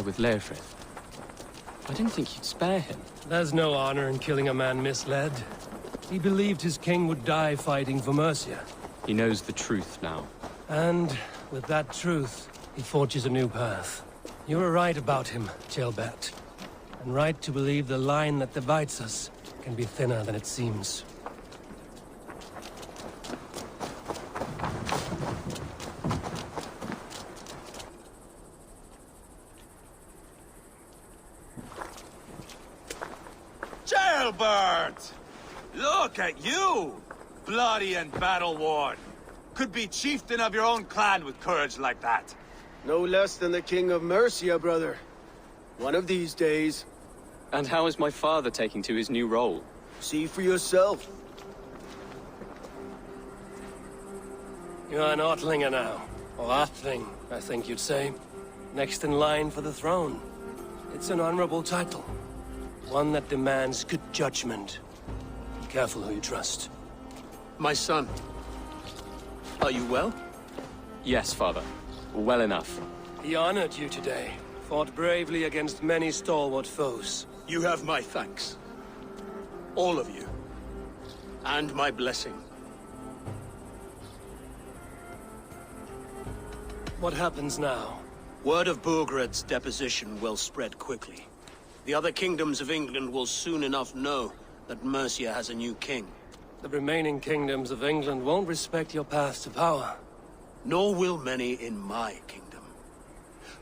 affair with Leofrith. I didn't think you'd spare him. There's no honor in killing a man misled. He believed his king would die fighting for Mercia. He knows the truth now. And with that truth, he forges a new path. You were right about him, Ceolbert. And right to believe the line that divides us can be thinner than it seems. Ceolbert! Look at you! Bloody and battle-worn. Could be chieftain of your own clan with courage like that. No less than the king of Mercia, brother. One of these days. And how is my father taking to his new role? See for yourself. You're an Ortlinger now. Or Athling, I think you'd say. Next in line for the throne. It's an honorable title. One that demands good judgment. Be careful who you trust. My son. Are you well? Yes, father. Well enough. He honored you today. Fought bravely against many stalwart foes. You have my thanks. All of you. And my blessing. What happens now? Word of Burgred's deposition will spread quickly. The other kingdoms of England will soon enough know that Mercia has a new king. The remaining kingdoms of England won't respect your path to power. Nor will many in my kingdom.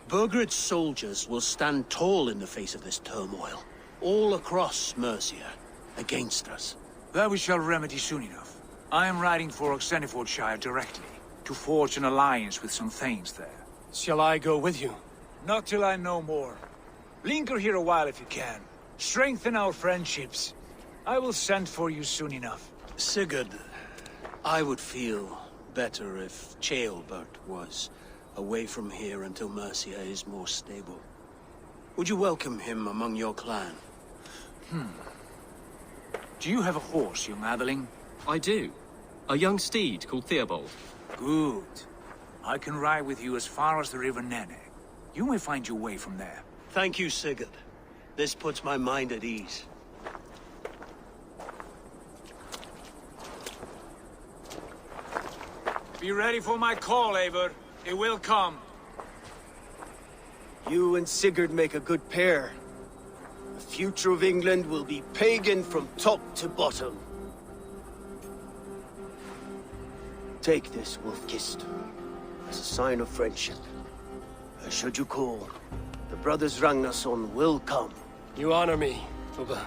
Burgred's soldiers will stand tall in the face of this turmoil, all across Mercia, against us. That we shall remedy soon enough. I am riding for Oxenfordshire directly, to forge an alliance with some thanes there. Shall I go with you? Not till I know more. Linger here a while if you can. Strengthen our friendships. I will send for you soon enough. Sigurd, I would feel better if Ceolbert was away from here until Mercia is more stable. Would you welcome him among your clan? Do you have a horse, young Atheling? I do. A young steed called Theobald. Good. I can ride with you as far as the River Nene. You may find your way from there. Thank you, Sigurd. This puts my mind at ease. Be ready for my call, Eivor. It will come. You and Sigurd make a good pair. The future of England will be pagan from top to bottom. Take this, Wolf-Kissed, as a sign of friendship. Should you call, the brothers Ragnarsson will come. You honor me, Ubba.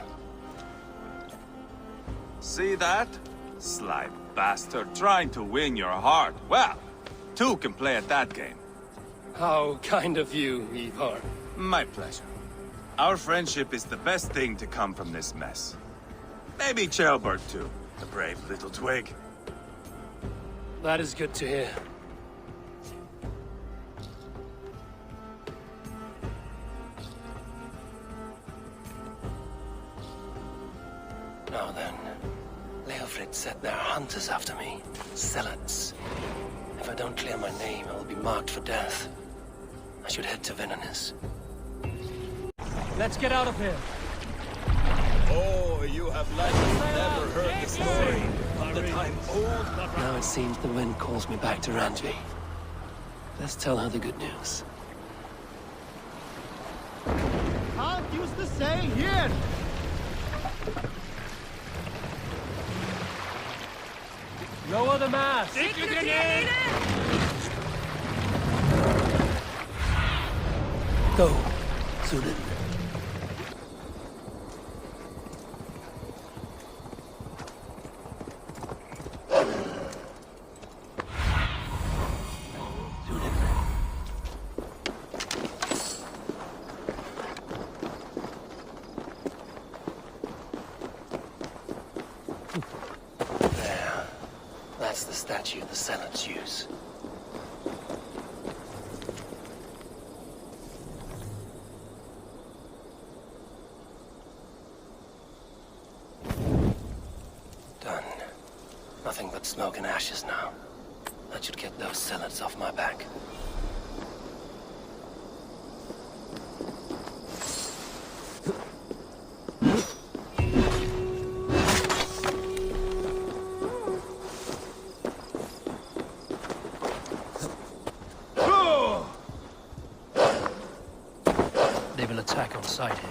See that? Sly bastard trying to win your heart. Well, two can play at that game. How kind of you, Eivor. My pleasure. Our friendship is the best thing to come from this mess. Maybe Ceolbert too, the brave little twig. That is good to hear. Now then, Leofrid said there are hunters after me. Zealots. If I don't clear my name, I will be marked for death. I should head to Venanis. Let's get out of here. Oh, you have likely never heard the story of the time old. Now it seems the wind calls me back to Randvi. Let's tell her the good news. Can't use the say here. Lower the mast! Go, Sunan. There. That's the statue the Zealots use. Done. Nothing but smoke and ashes now. That should get those Zealots off my back. sight here.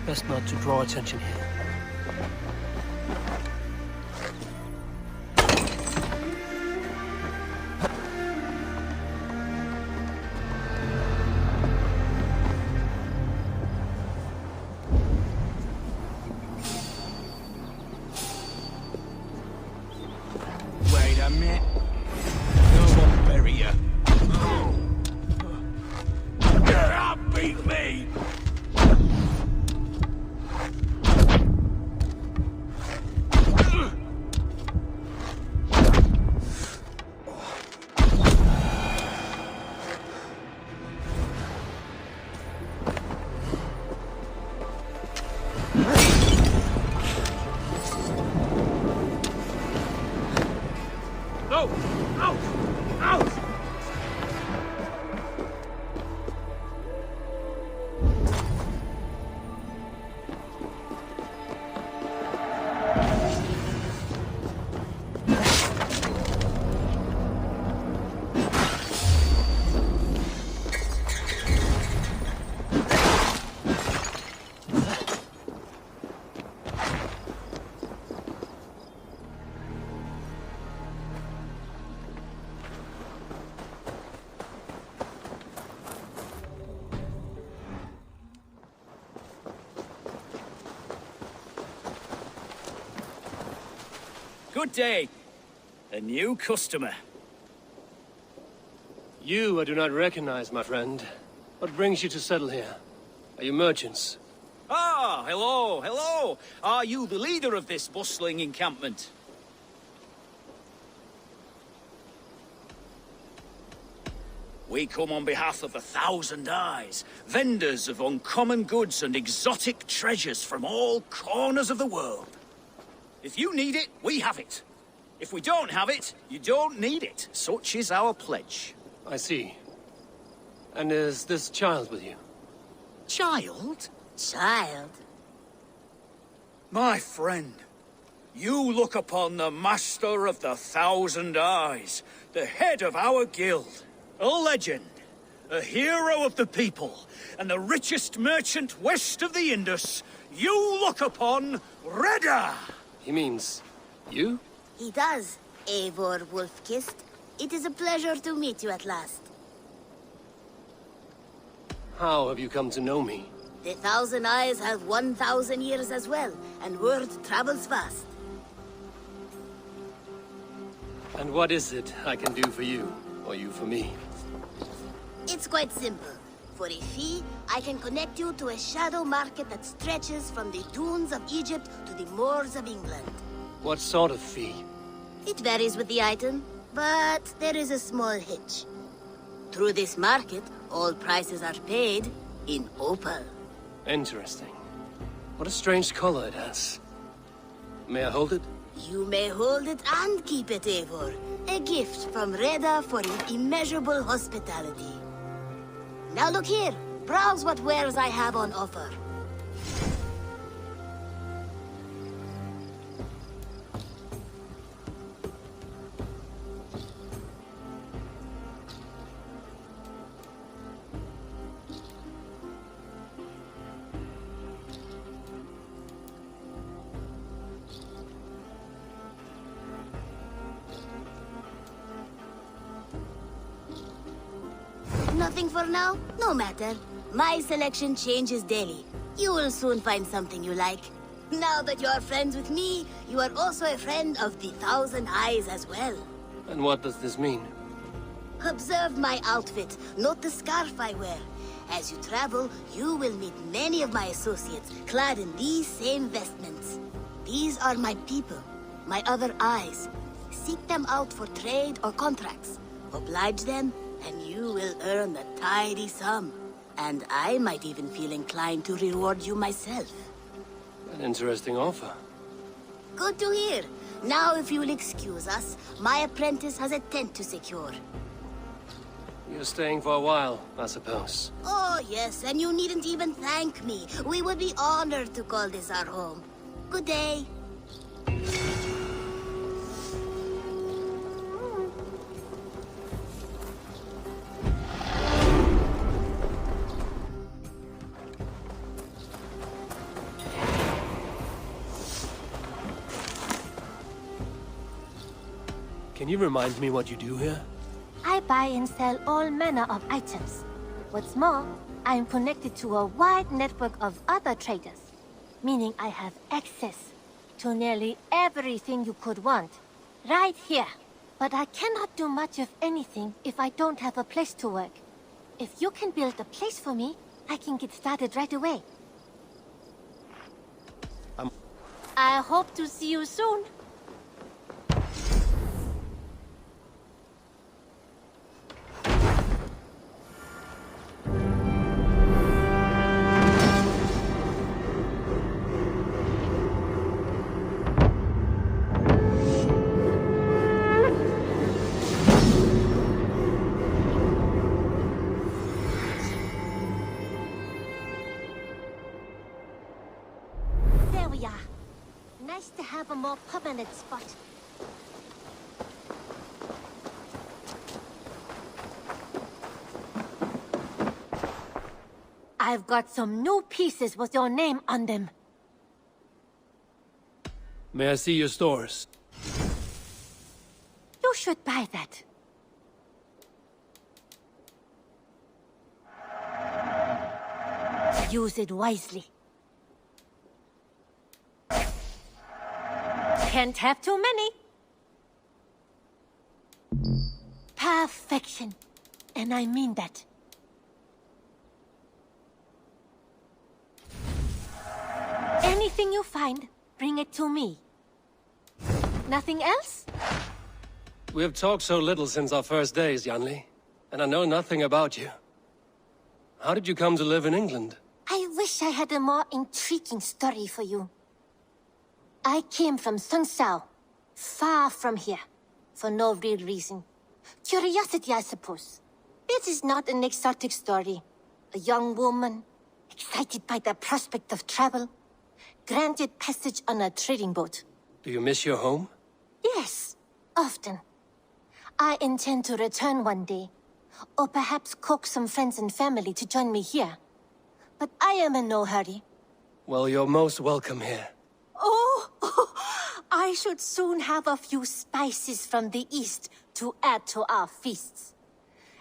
Best not to draw attention here. Wait a minute. No one bury you. Get up, beat me! No! Out! Out! Good day. A new customer. You I do not recognize, my friend. What brings you to settle here? Are you merchants? Ah, hello, hello. Are you the leader of this bustling encampment? We come on behalf of the Thousand Eyes, vendors of uncommon goods and exotic treasures from all corners of the world. If you need it, we have it. If we don't have it, you don't need it. Such is our pledge. I see. And is this child with you? Child? Child? My friend, you look upon the Master of the Thousand Eyes, the head of our guild, a legend, a hero of the people, and the richest merchant west of the Indus. You look upon Reda! He means you? He does, Eivor Wolf-Kissed. It is a pleasure to meet you at last. How have you come to know me? The Thousand Eyes have 1,000 years as well, and word travels fast. And what is it I can do for you, or you for me? It's quite simple. For a fee, I can connect you to a shadow market that stretches from the dunes of Egypt to the moors of England. What sort of fee? It varies with the item, but there is a small hitch. Through this market, all prices are paid in opal. Interesting. What a strange color it has. May I hold it? You may hold it and keep it, Eivor. A gift from Reda for your immeasurable hospitality. Now look here. Browse what wares I have on offer. Nothing for now? No matter. My selection changes daily. You will soon find something you like. Now that you are friends with me, you are also a friend of the Thousand Eyes as well. And what does this mean? Observe my outfit, note the scarf I wear. As you travel, you will meet many of my associates, clad in these same vestments. These are my people, my other eyes. Seek them out for trade or contracts. Oblige them, and you will earn a tidy sum. And I might even feel inclined to reward you myself. An interesting offer. Good to hear. Now, if you'll excuse us, my apprentice has a tent to secure. You're staying for a while, I suppose. Oh, yes, and you needn't even thank me. We would be honored to call this our home. Good day. Can you remind me what you do here? I buy and sell all manner of items. What's more, I am connected to a wide network of other traders, meaning I have access to nearly everything you could want, right here. But I cannot do much of anything if I don't have a place to work. If you can build a place for me, I can get started right away. I hope to see you soon. Nice to have a more permanent spot. I've got some new pieces with your name on them. May I see your stores? You should buy that. Use it wisely. Can't have too many. Perfection. And I mean that. Anything you find, bring it to me. Nothing else? We have talked so little since our first days, Yanli. and I know nothing about you. How did you come to live in England? I wish I had a more intriguing story for you. I came from Sunsao, far from here, for no real reason. Curiosity, I suppose. It is not an exotic story. A young woman, excited by the prospect of travel, granted passage on a trading boat. Do you miss your home? Yes, often. I intend to return one day, or perhaps coax some friends and family to join me here. But I am in no hurry. Well, you're most welcome here. Oh, I should soon have a few spices from the east to add to our feasts.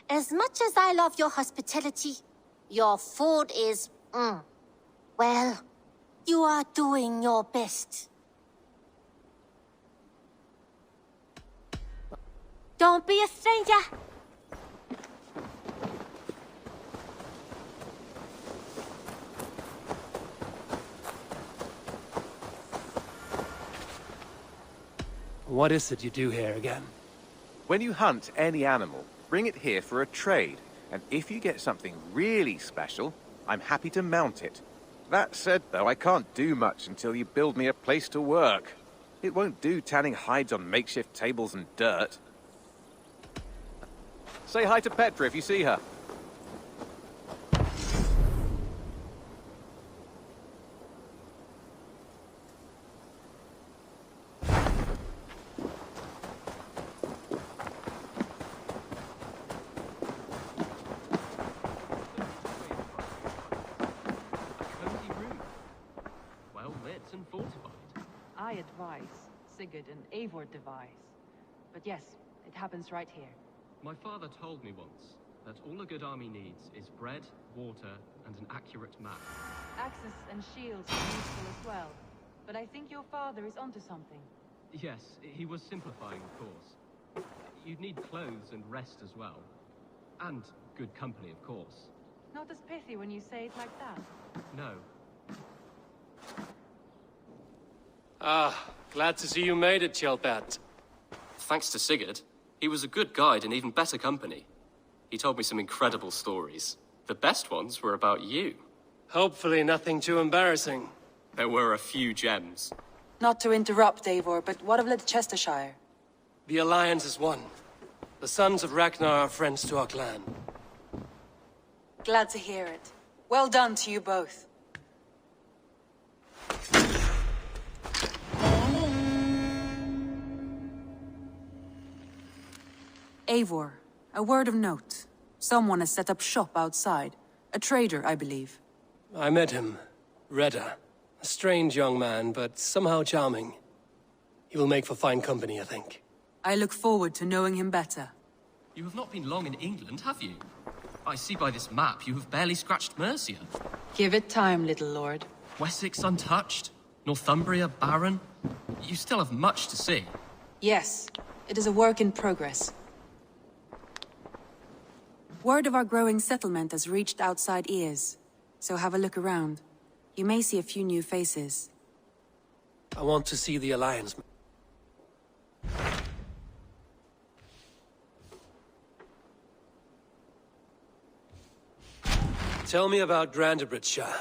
As much as I love your hospitality, your food is, well, you are doing your best. Don't be a stranger. What is it you do here again? When you hunt any animal, bring it here for a trade. And if you get something really special, I'm happy to mount it. That said, though, I can't do much until you build me a place to work. It won't do tanning hides on makeshift tables and dirt. Say hi to Petra if you see her. I advise, Sigurd and Eivor devise. But yes, it happens right here. My father told me once that all a good army needs is bread, water, and an accurate map. Axes and shields are useful as well, but I think your father is onto something. Yes, he was simplifying, of course. You'd need clothes and rest as well. And good company, of course. Not as pithy when you say it like that. No. Ah, glad to see you made it, Chelpat. Thanks to Sigurd, he was a good guide and even better company. He told me some incredible stories. The best ones were about you. Hopefully nothing too embarrassing. There were a few gems. Not to interrupt, Eivor, but what of Leicestershire? The Alliance is won. The sons of Ragnar are friends to our clan. Glad to hear it. Well done to you both. Eivor, a word of note. Someone has set up shop outside. A trader, I believe. I met him. Redda. A strange young man, but somehow charming. He will make for fine company, I think. I look forward to knowing him better. You have not been long in England, have you? I see by this map you have barely scratched Mercia. Give it time, little lord. Wessex untouched, Northumbria barren. You still have much to see. Yes, it is a work in progress. Word of our growing settlement has reached outside ears, so have a look around. You may see a few new faces. I want to see the Alliance. Tell me about Grantebridgeshire.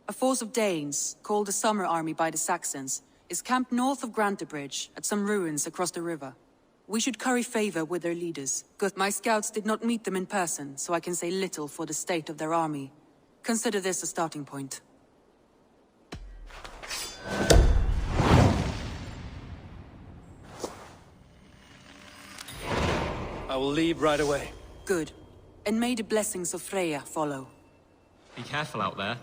A force of Danes, called the Summer Army by the Saxons, is camped north of Grantebridge, at some ruins across the river. We should curry favor with their leaders. My scouts did not meet them in person, so I can say little for the state of their army. Consider this a starting point. I will leave right away. Good. And may the blessings of Freya follow. Be careful out there.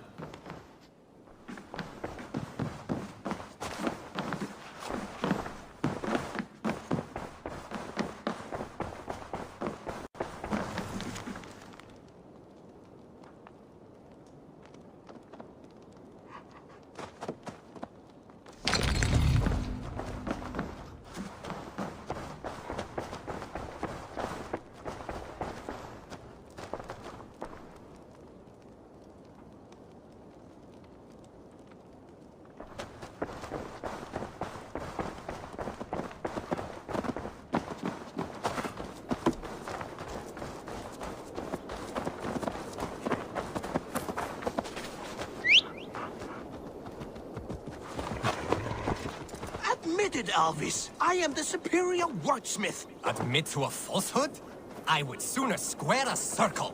admit it, Alvis. I am the superior wordsmith. Admit to a falsehood? I would sooner square a circle.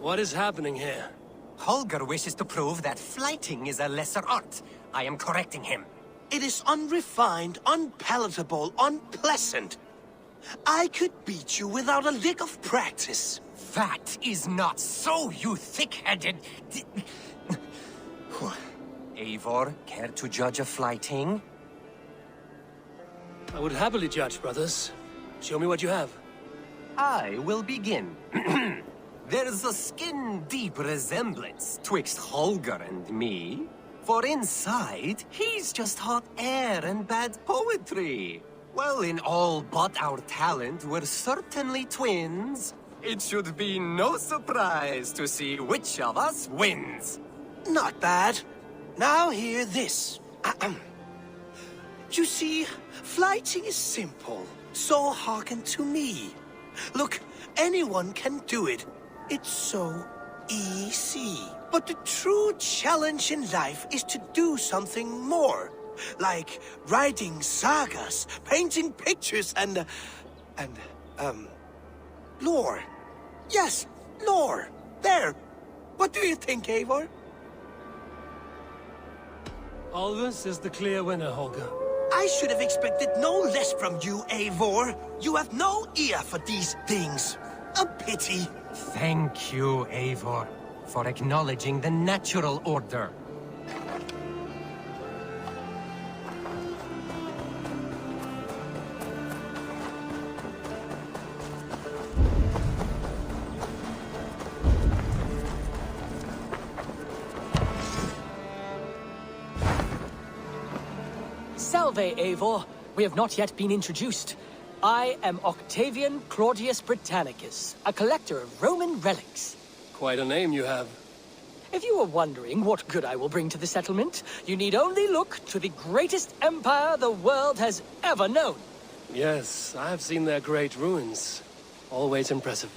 What is happening here? Holger wishes to prove that flighting is a lesser art. I am correcting him. It is unrefined, unpalatable, unpleasant. I could beat you without a lick of practice. That is not so, you thick-headed... Eivor, care to judge a flighting? I would happily judge, brothers. Show me what you have. I will begin. There's a skin-deep resemblance twixt Holger and me. For inside, he's just hot air and bad poetry. Well, in all but our talent, we're certainly twins. It should be no surprise to see which of us wins. Not bad. Now hear this. You see, flighting is simple, so hearken to me. Look, anyone can do it. It's so easy. But the true challenge in life is to do something more. Like writing sagas, painting pictures, and lore. Yes, lore. There. What do you think, Eivor? Alvis is the clear winner, Holger. I should have expected no less from you, Eivor. You have no ear for these things. A pity. Thank you, Eivor, for acknowledging the natural order. Salve, Eivor. We have not yet been introduced. I am Octavian Claudius Britannicus, a collector of Roman relics. Quite a name you have. If you were wondering what good I will bring to the settlement, you need only look to the greatest empire the world has ever known. Yes, I have seen their great ruins. Always impressive.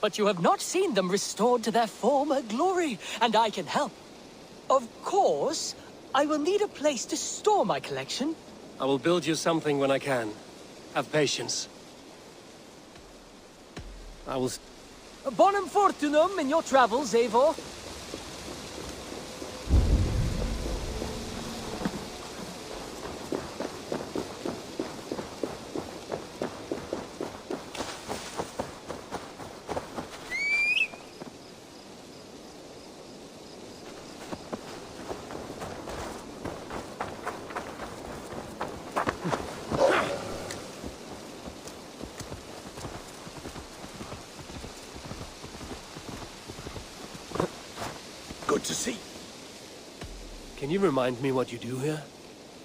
But you have not seen them restored to their former glory, and I can help. Of course, I will need a place to store my collection. I will build you something when I can. Have patience. I will... Bonum fortunum in your travels, Eivor. Good to see. Can you remind me what you do here?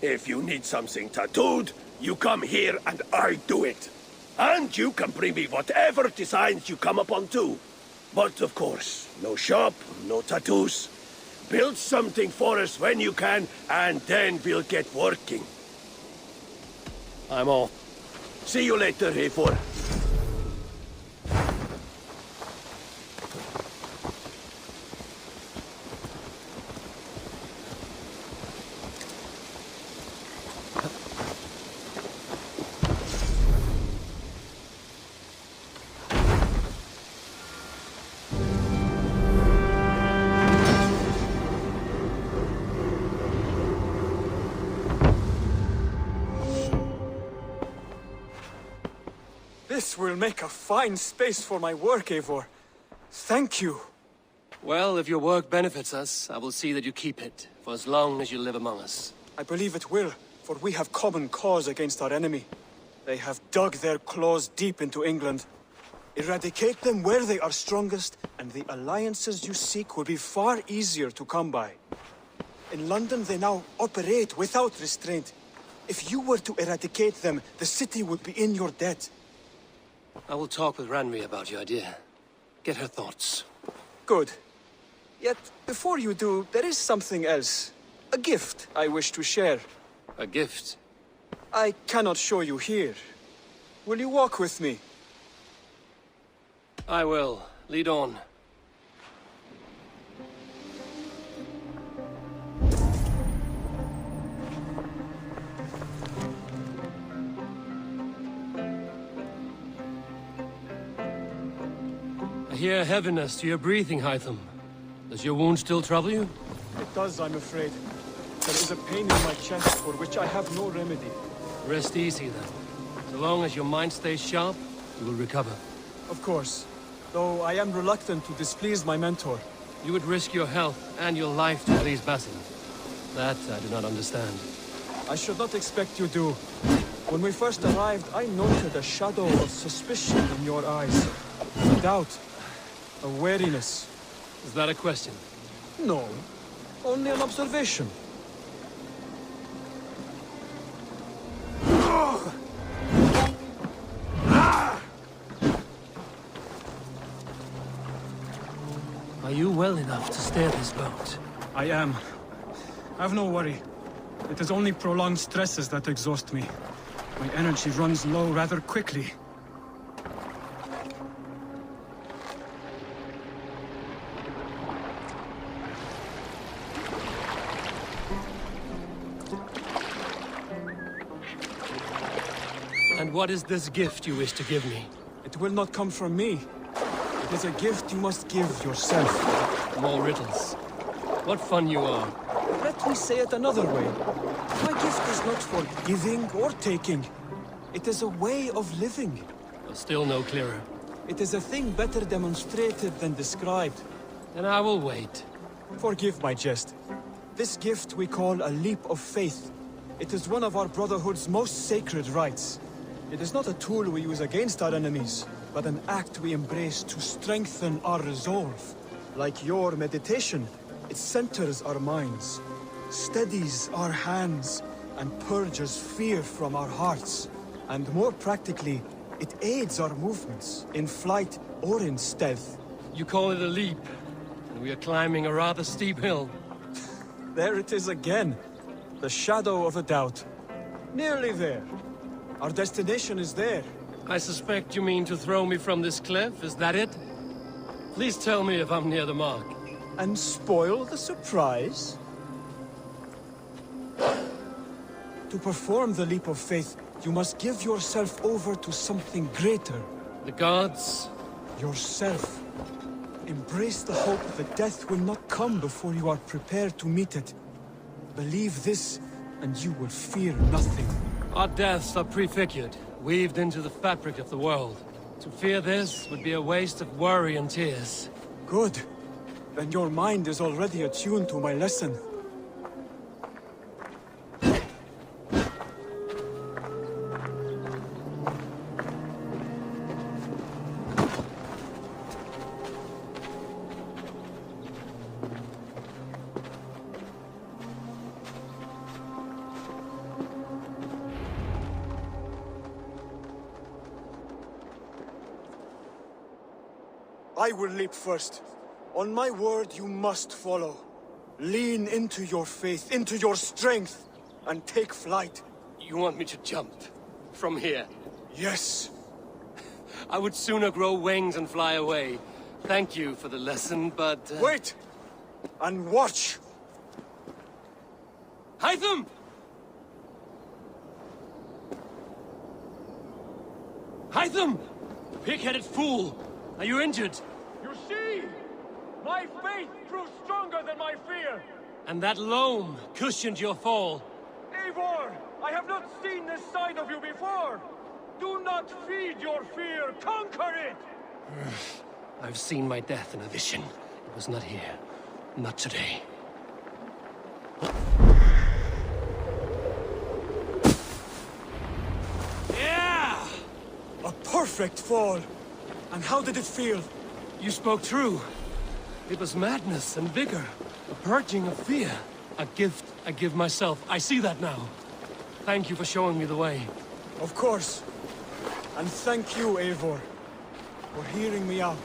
If you need something tattooed, you come here and I do it. And you can bring me whatever designs you come upon too. But of course, no shop, no tattoos. Build something for us when you can, and then we'll get working. I'm all. See you later, Eivor. This will make a fine space for my work, Eivor. Thank you. Well, if your work benefits us, I will see that you keep it, for as long as you live among us. I believe it will, for we have common cause against our enemy. They have dug their claws deep into England. Eradicate them where they are strongest, and the alliances you seek will be far easier to come by. In London, they now operate without restraint. If you were to eradicate them, the city would be in your debt. I will talk with Ranri about your idea. Get her thoughts. Good. Yet, before you do, there is something else. A gift I wish to share. A gift? I cannot show you here. Will you walk with me? I will. Lead on. I hear heaviness to your breathing, Hytham. Does your wound still trouble you? It does, I'm afraid. There is a pain in my chest for which I have no remedy. Rest easy, then. So long as your mind stays sharp, you will recover. Of course. Though I am reluctant to displease my mentor. You would risk your health and your life to please Basim. That I do not understand. I should not expect you do. When we first arrived, I noted a shadow of suspicion in your eyes. A doubt. A wariness. Is that a question? No. Only an observation. Are you well enough to steer this boat? I am. Have no worry. It is only prolonged stresses that exhaust me. My energy runs low rather quickly. And what is this gift you wish to give me? It will not come from me. It is a gift you must give yourself. More riddles. What fun you are. Let me say it another way. My gift is not for giving or taking. It is a way of living. Still no clearer. It is a thing better demonstrated than described. Then I will wait. Forgive my jest. This gift we call a leap of faith. It is one of our Brotherhood's most sacred rites. It is not a tool we use against our enemies, but an act we embrace to strengthen our resolve. Like your meditation, it centers our minds, steadies our hands, and purges fear from our hearts. And more practically, it aids our movements, in flight or in stealth. You call it a leap, and we are climbing a rather steep hill. There it is again. The shadow of a doubt. Nearly there. Our destination is there. I suspect you mean to throw me from this cliff, is that it? Please tell me if I'm near the mark. And spoil the surprise? To perform the leap of faith, you must give yourself over to something greater. The gods? Yourself. Embrace the hope that death will not come before you are prepared to meet it. Believe this, and you will fear nothing. Our deaths are prefigured, weaved into the fabric of the world. To fear this would be a waste of worry and tears. Good. Then your mind is already attuned to my lesson. I will leap first. On my word, you must follow. Lean into your faith, into your strength, and take flight. You want me to jump? From here? Yes. I would sooner grow wings and fly away. Thank you for the lesson, but... Wait! And watch! Hytham! Hytham! Pig-headed fool! Are you injured? You see? My faith proved stronger than my fear! And that loam cushioned your fall. Eivor! I have not seen this side of you before! Do not feed your fear, conquer it! I've seen my death in a vision. It was not here. Not today. Yeah! A perfect fall! And how did it feel? You spoke true. It was madness and vigor. A purging of fear. A gift I give myself. I see that now. Thank you for showing me the way. Of course. And thank you, Eivor, for hearing me out.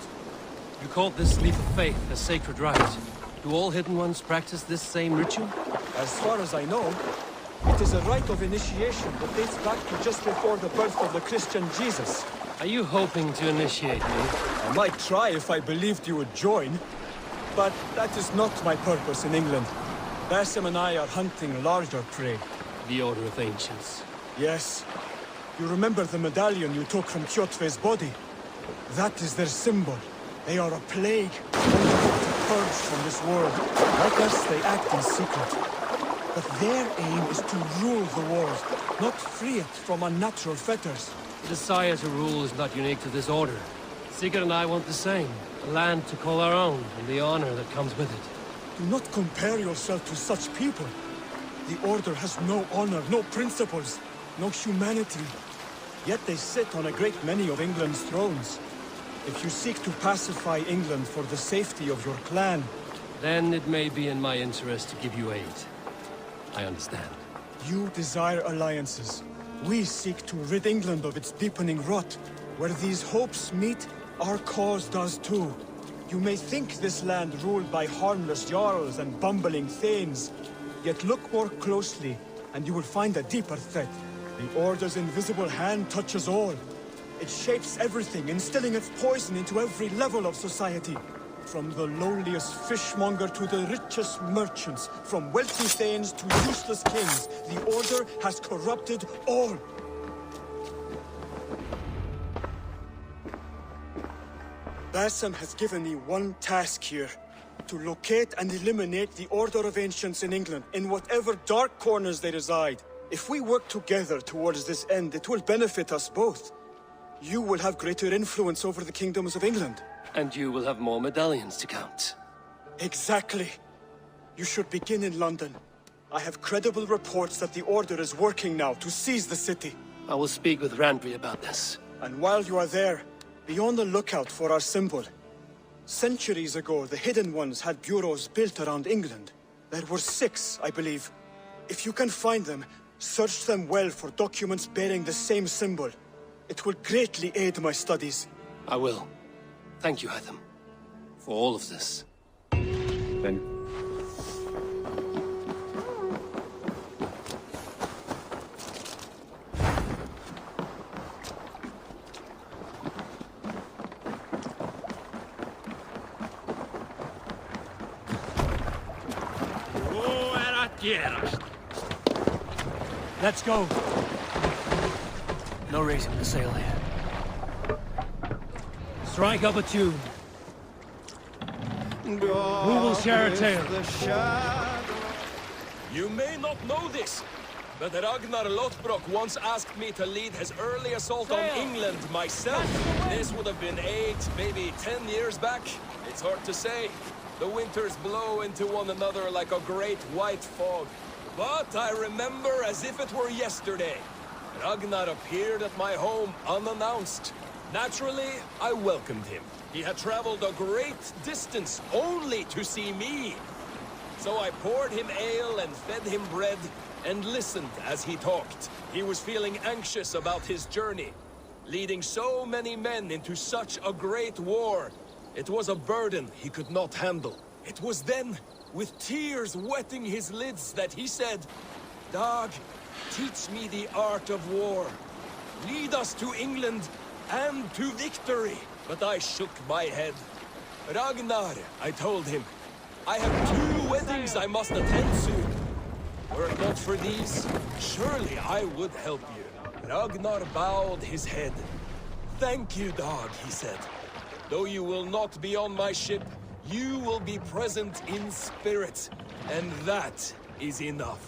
You called this leap of faith a sacred rite. Do all Hidden Ones practice this same ritual? As far as I know, it is a rite of initiation that dates back to just before the birth of the Christian Jesus. Are you hoping to initiate me? I might try if I believed you would join. But that is not my purpose in England. Basim and I are hunting larger prey. The Order of Ancients. Yes. You remember the medallion you took from Kjotve's body? That is their symbol. They are a plague, only hope to purge from this world. Like us, they act in secret. But their aim is to rule the world, not free it from unnatural fetters. The desire to rule is not unique to this order. Sigurd and I want the same. A land to call our own, and the honor that comes with it. Do not compare yourself to such people. The Order has no honor, no principles, no humanity. Yet they sit on a great many of England's thrones. If you seek to pacify England for the safety of your clan... Then it may be in my interest to give you aid. I understand. You desire alliances. We seek to rid England of its deepening rot. Where these hopes meet, our cause does too. You may think this land ruled by harmless jarls and bumbling thanes. Yet look more closely, and you will find a deeper threat. The Order's invisible hand touches all. It shapes everything, instilling its poison into every level of society. From the lowliest fishmonger to the richest merchants, from wealthy thanes to useless kings, the Order has corrupted all. Bassam has given me one task here. To locate and eliminate the Order of Ancients in England, in whatever dark corners they reside. If we work together towards this end, it will benefit us both. You will have greater influence over the kingdoms of England. And you will have more medallions to count. Exactly. You should begin in London. I have credible reports that the Order is working now to seize the city. I will speak with Randry about this. And while you are there, be on the lookout for our symbol. Centuries ago, the Hidden Ones had bureaus built around England. There were 6, I believe. If you can find them, search them well for documents bearing the same symbol. It will greatly aid my studies. I will. Thank you, Hytham, for all of this. Then... Let's go. No raising the sail here. Strike up a tune. Who will share a tale? You may not know this, but Ragnar Lothbrok once asked me to lead his early assault on England myself. This would have been 8, maybe 10 years back. It's hard to say. The winters blow into one another like a great white fog. But I remember as if it were yesterday. Ragnar appeared at my home unannounced. Naturally, I welcomed him. He had traveled a great distance only to see me. So I poured him ale and fed him bread and listened as he talked. He was feeling anxious about his journey. Leading so many men into such a great war, it was a burden he could not handle. It was then, with tears wetting his lids, that he said, "Dag, teach me the art of war. Lead us to England and to victory." But I shook my head. "Ragnar," I told him, "I have 2 weddings I must attend soon. Were it not for these, surely I would help you." Ragnar bowed his head. "Thank you, Dag," he said. "Though you will not be on my ship, you will be present in spirit, and that is enough."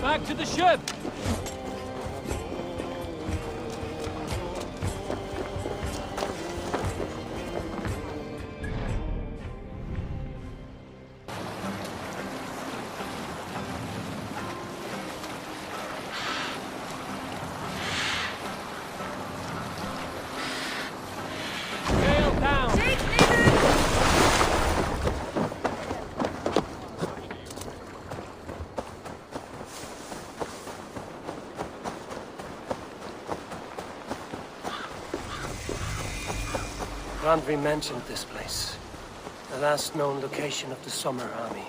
Back to the ship! Randvi mentioned this place. The last known location of the Summer Army.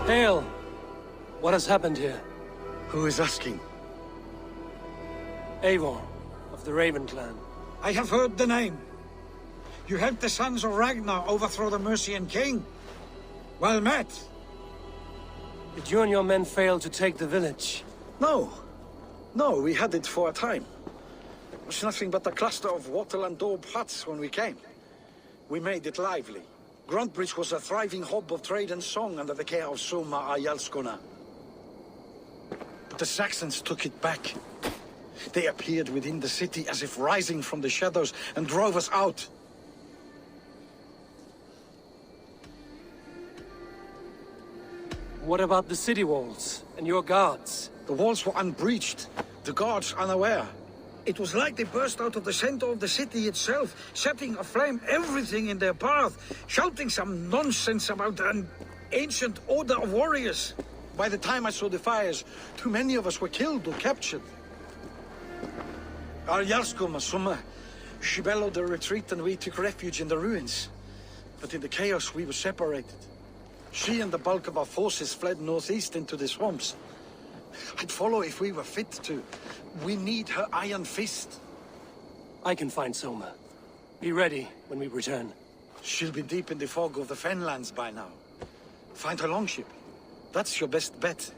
Hail! What has happened here? Who is asking? Eivor, of the Raven clan. I have heard the name. You helped the sons of Ragnar overthrow the Mercian king. Well met. Did you and your men fail to take the village? No. No, we had it for a time. It was nothing but a cluster of wattle and daub huts when we came. We made it lively. Gruntbridge was a thriving hub of trade and song under the care of Soma Ayalskona. But the Saxons took it back. They appeared within the city as if rising from the shadows and drove us out. What about the city walls and your guards? The walls were unbreached, the guards unaware. It was like they burst out of the center of the city itself, setting aflame everything in their path, shouting some nonsense about an ancient order of warriors. By the time I saw the fires, too many of us were killed or captured. Our Jarsko Masuma, she bellowed a retreat and we took refuge in the ruins. But in the chaos we were separated. She and the bulk of our forces fled northeast into the swamps. I'd follow if we were fit to. We need her iron fist. I can find Soma. Be ready when we return. She'll be deep in the fog of the Fenlands by now. Find her longship. That's your best bet.